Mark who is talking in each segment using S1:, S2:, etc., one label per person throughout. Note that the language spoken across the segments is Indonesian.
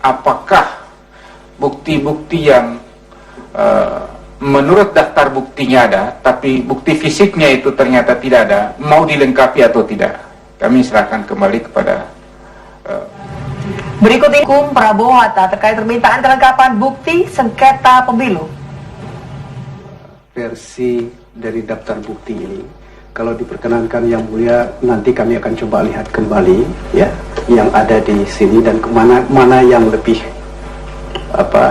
S1: apakah bukti-bukti yang menurut daftar buktinya ada, tapi bukti fisiknya itu ternyata tidak ada, mau dilengkapi atau tidak. Kami serahkan kembali kepada
S2: Berikut ini hukum Prabowo Hatta terkait permintaan kelengkapan bukti sengketa pemilu.
S3: Versi dari daftar bukti ini, kalau diperkenankan Yang Mulia, nanti kami akan coba lihat kembali ya yang ada di sini dan mana yang lebih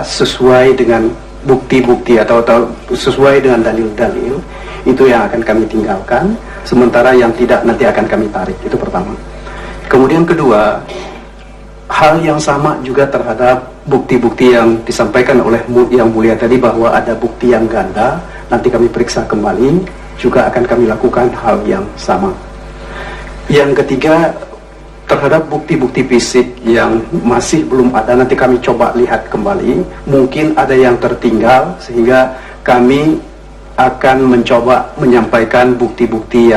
S3: sesuai dengan bukti-bukti atau sesuai dengan dalil-dalil, itu yang akan kami tinggalkan, sementara yang tidak nanti akan kami tarik. Itu pertama. Kemudian kedua, hal yang sama juga terhadap bukti-bukti yang disampaikan oleh Yang Mulia tadi, bahwa ada bukti yang ganda, nanti kami periksa kembali, juga akan kami lakukan hal yang sama. Yang ketiga, terhadap bukti-bukti fisik yang masih belum ada, nanti kami coba lihat kembali, mungkin ada yang tertinggal, sehingga kami akan mencoba menyampaikan bukti-bukti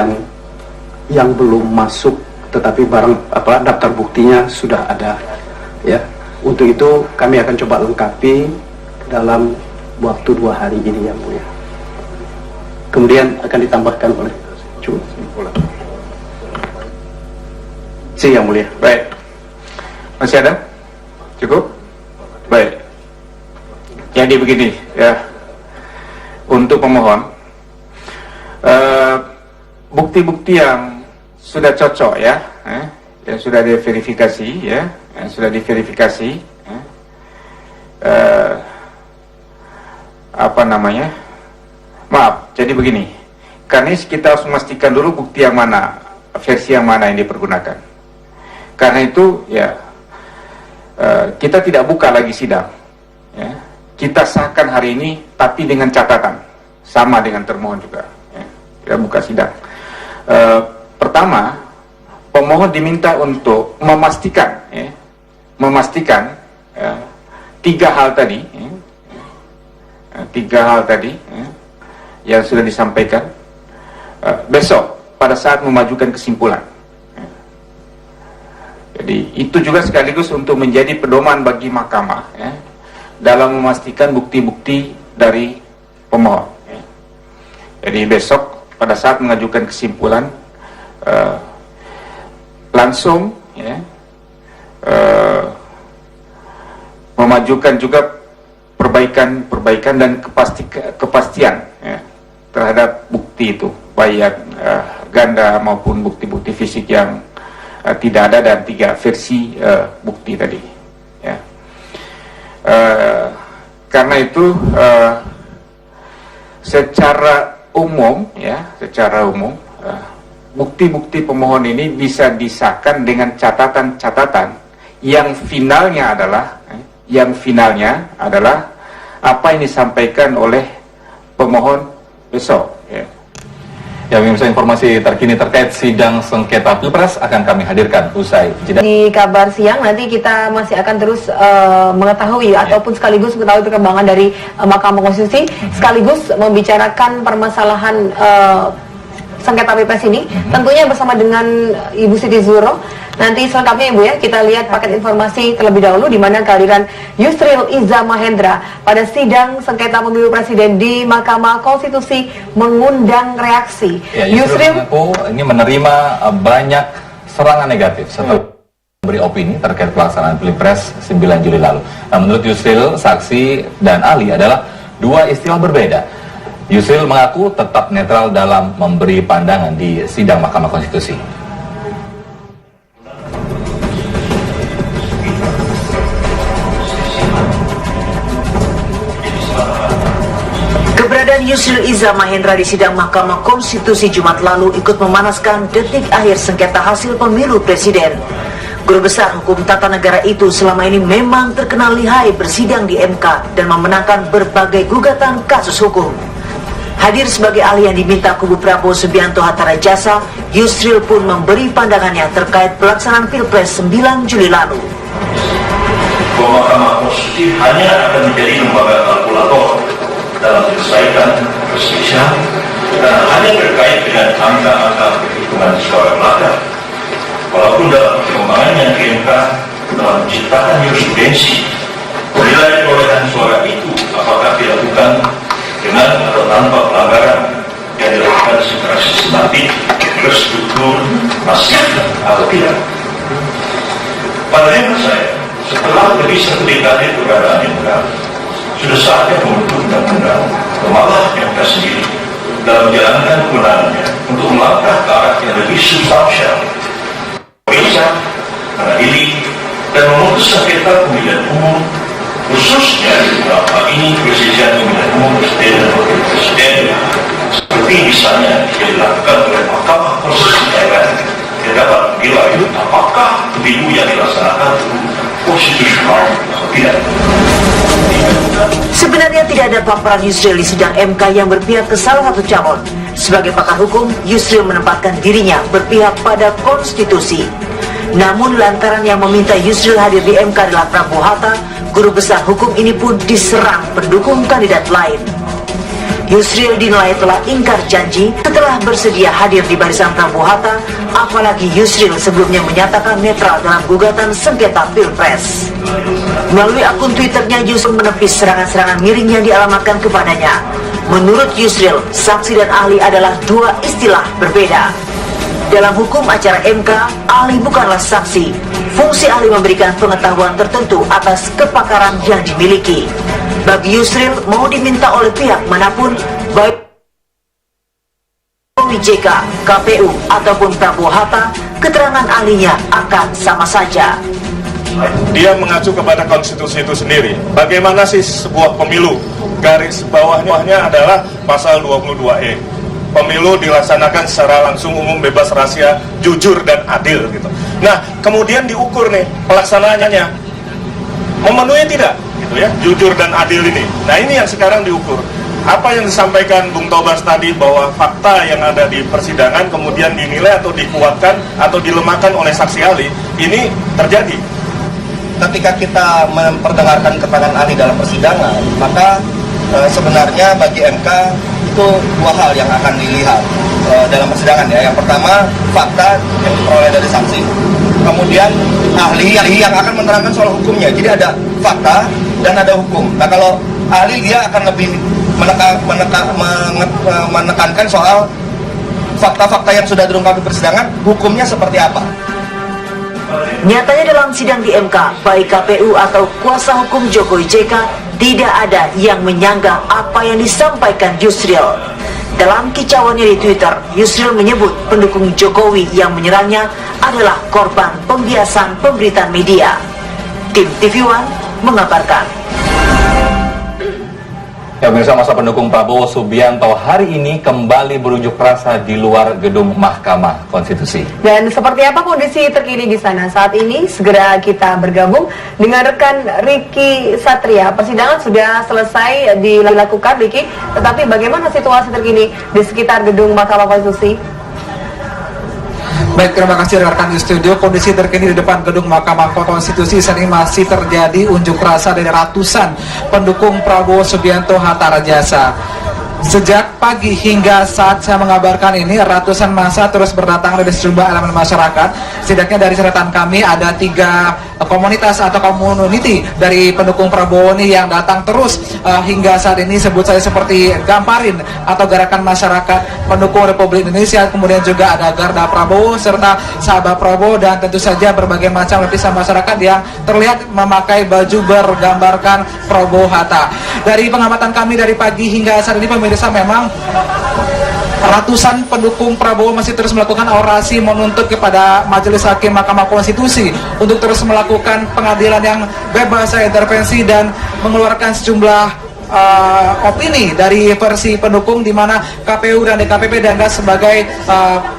S3: yang belum masuk, tetapi daftar buktinya sudah ada ya. Untuk itu kami akan coba lengkapi dalam waktu 2 hari ini Yang Mulia. Kemudian akan ditambahkan oleh Yang Mulia.
S1: Baik. Masih ada? Cukup? Baik. Jadi begini ya, untuk pemohon, bukti-bukti yang sudah cocok ya, yang sudah diverifikasi ya, yang sudah diverifikasi maaf, jadi begini, karena kita harus memastikan dulu bukti yang mana, versi yang mana yang dipergunakan. Karena itu ya, kita tidak buka lagi sidang ya. Kita sahkan hari ini, tapi dengan catatan sama dengan termohon juga ya. Kita buka sidang. Pertama, pemohon diminta untuk memastikan ya, tiga hal tadi ya, yang sudah disampaikan besok pada saat memajukan kesimpulan. Jadi itu juga sekaligus untuk menjadi pedoman bagi mahkamah ya, dalam memastikan bukti-bukti dari pemohon ya. Jadi besok pada saat mengajukan kesimpulan, langsung ya, memajukan juga perbaikan dan kepastian ya, terhadap bukti itu, baik ganda maupun bukti-bukti fisik yang tidak ada, dan 3 versi bukti tadi ya. Karena itu secara umum bukti-bukti pemohon ini bisa disahkan dengan catatan-catatan yang finalnya adalah apa yang disampaikan oleh pemohon besok ya.
S4: Ya, pemirsa, informasi terkini terkait sidang sengketa Pilpres akan kami hadirkan usai jeda.
S2: Di kabar siang nanti kita masih akan terus mengetahui ataupun sekaligus mengetahui perkembangan dari Mahkamah Konstitusi, sekaligus membicarakan permasalahan sengketa Pilpres ini, tentunya bersama dengan Ibu Siti Zuhro. Nanti selengkapnya Ibu ya, kita lihat paket informasi terlebih dahulu, di mana kehadiran Yusril Iza Mahendra pada sidang sengketa pemilu presiden di Mahkamah Konstitusi mengundang reaksi.
S4: Ya, Yusril mengaku ini menerima banyak serangan negatif setelah memberi opini terkait pelaksanaan Pilpres 9 Juli lalu. Nah, menurut Yusril, saksi dan ahli adalah 2 istilah berbeda. Yusril mengaku tetap netral dalam memberi pandangan di sidang Mahkamah Konstitusi.
S5: Keberadaan Yusril Iza Mahendra di sidang Mahkamah Konstitusi Jumat lalu ikut memanaskan detik akhir sengketa hasil pemilu presiden. Guru besar hukum tata negara itu selama ini memang terkenal lihai bersidang di MK dan memenangkan berbagai gugatan kasus hukum. Hadir sebagai ahli yang diminta kubu Prabowo Subianto Hatta Rajasa, Yusril pun memberi pandangannya terkait pelaksanaan Pilpres 9 Juli lalu.
S6: Mahkamah Konstitusi hanya akan menjadi lembaga kalkulator dalam menyelesaikan perselisihan hanya terkait dengan angka-angka perhitungan suara belaka. Walaupun dalam perkembangannya di MK menciptakan jurisprudensi penilaian perolehan suara itu apakah dilakukan dengan atau tanpa pelanggaran yang dilakukan secara sistematik, terstruktur, masif atau tidak. Pada hemat saya, setelah lebih satu dekade keberadaan MK, sudah saatnya membentuk undang-undang malah MK sendiri dalam menjalankan kewenangannya untuk melangkah ke arah yang lebih substansial, bisa mengadili dan memutus sengketa pemilihan umum, khususnya dalam hal ini perselisihan pemilihan umum presiden dan wakil presiden, seperti misalnya yang dilakukan oleh Mahkamah Konstitusi Thailand yang dapat menilai apakah pemilu yang dilaksanakan konstitusional atau tidak.
S5: Sebenarnya tidak ada paparan Yusril di sidang MK yang berpihak ke salah satu calon. Sebagai pakar hukum, Yusril menempatkan dirinya berpihak pada konstitusi. Namun lantaran yang meminta Yusril hadir di MK adalah Prabowo Hatta, guru besar hukum ini pun diserang pendukung kandidat lain. Yusril dinilai telah ingkar janji setelah bersedia hadir di barisan Prabowo Hatta, apalagi Yusril sebelumnya menyatakan netral dalam gugatan sengketa Pilpres. Melalui akun Twitternya, Yusril menepis serangan-serangan miring yang dialamatkan kepadanya. Menurut Yusril, saksi dan ahli adalah dua istilah berbeda. Dalam hukum acara MK, ahli bukanlah saksi. Fungsi ahli memberikan pengetahuan tertentu atas kepakaran yang dimiliki. Bagi Yusril, mau diminta oleh pihak manapun, baik JK, KPU, ataupun Prabowo Hatta, keterangan ahlinya akan sama saja.
S7: Dia mengacu kepada konstitusi itu sendiri. Bagaimana sih sebuah pemilu? Garis bawahnya adalah pasal 22E. Pemilu dilaksanakan secara langsung, umum, bebas, rahasia, jujur dan adil gitu. Nah, kemudian diukur nih pelaksanaannya. Memenuhi tidak? Gitu ya, jujur dan adil ini. Nah, ini yang sekarang diukur. Apa yang disampaikan Bung Tobas tadi bahwa fakta yang ada di persidangan kemudian dinilai atau dikuatkan atau dilemahkan oleh saksi ahli, ini terjadi.
S8: Ketika kita memperdengarkan keterangan ahli dalam persidangan, maka sebenarnya bagi MK itu dua hal yang akan dilihat dalam persidangan ya. Yang pertama, fakta yang diperoleh dari saksi. Kemudian ahli yang akan menerangkan soal hukumnya. Jadi ada fakta dan ada hukum. Nah, kalau ahli dia akan lebih menekankan soal fakta-fakta yang sudah diungkap di persidangan, hukumnya seperti apa.
S5: Nyatanya dalam sidang di MK, baik KPU atau kuasa hukum Jokowi JK, tidak ada yang menyanggah apa yang disampaikan Yusril. Dalam kicauannya di Twitter, Yusril menyebut pendukung Jokowi yang menyerangnya adalah korban pembiasan pemberitaan media. Tim TV One mengabarkan.
S4: Ya, pemirsa, masa pendukung Prabowo Subianto hari ini kembali berunjuk rasa di luar gedung Mahkamah Konstitusi. Dan
S2: seperti apa kondisi terkini di sana saat ini? Segera kita bergabung dengan rekan Ricky Satria. Persidangan sudah selesai dilakukan, Ricky. Tetapi bagaimana situasi terkini di sekitar gedung Mahkamah Konstitusi?
S9: Baik, terima kasih rekan di studio. Kondisi terkini di depan gedung Mahkamah Konstitusi saat ini masih terjadi unjuk rasa dari ratusan pendukung Prabowo Subianto Hatta Rajasa. Sejak pagi hingga saat saya mengabarkan ini, ratusan massa terus berdatangan dari sejumlah elemen masyarakat. Setidaknya dari catatan kami ada 3 komunitas atau community dari pendukung Prabowo ini yang datang terus hingga saat ini, sebut saya seperti Gamparin atau Gerakan Masyarakat Pendukung Republik Indonesia, kemudian juga ada Garda Prabowo serta Sahabat Prabowo, dan tentu saja berbagai macam lapisan masyarakat yang terlihat memakai baju bergambarkan Prabowo Hatta. Dari pengamatan kami dari pagi hingga saat ini, pemirsa, memang ratusan pendukung Prabowo masih terus melakukan orasi menuntut kepada Majelis Hakim Mahkamah Konstitusi untuk terus melakukan pengadilan yang bebas dari intervensi dan mengeluarkan sejumlah opini dari versi pendukung, di mana KPU dan DKPP dianggap sebagai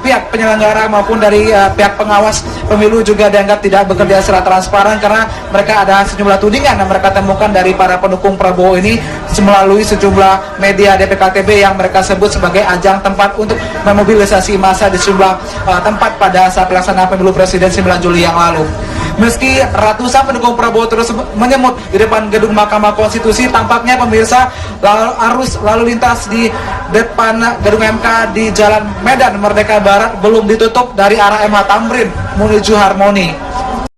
S9: pihak penyelenggara maupun dari pihak pengawas pemilu juga dianggap tidak bekerja secara transparan, karena mereka ada sejumlah tudingan yang mereka temukan dari para pendukung Prabowo ini melalui sejumlah media DPKTB yang mereka sebut sebagai ajang tempat untuk memobilisasi massa di sejumlah tempat pada saat pelaksanaan pemilu presiden 9 Juli yang lalu. Meski ratusan pendukung Prabowo terus menyemut di depan gedung Mahkamah Konstitusi, tampaknya pemirsa arus lalu lintas di depan gedung MK di Jalan Medan Merdeka Barat belum ditutup dari arah MH Tamrin menuju Harmoni.